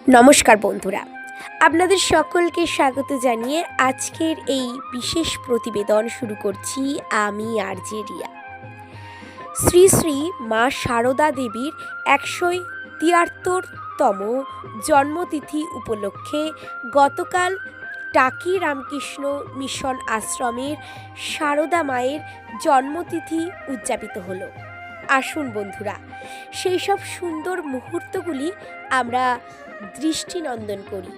নমস্কার বন্ধুরা, আপনাদের সকলকে স্বাগত জানিয়ে আজকের এই বিশেষ প্রতিবেদন শুরু করছি আমি আরজে রিয়া। শ্রী শ্রী মা সারদা দেবীর 173তম জন্মতিথি উপলক্ষে গতকাল টাকি রামকৃষ্ণ মিশন আশ্রমের সারদা মায়ের জন্মতিথি উদযাপিত হলো। আসুন বন্ধুরা, সেই সব সুন্দর মুহূর্তগুলি আমরা দৃষ্টিনন্দন করি।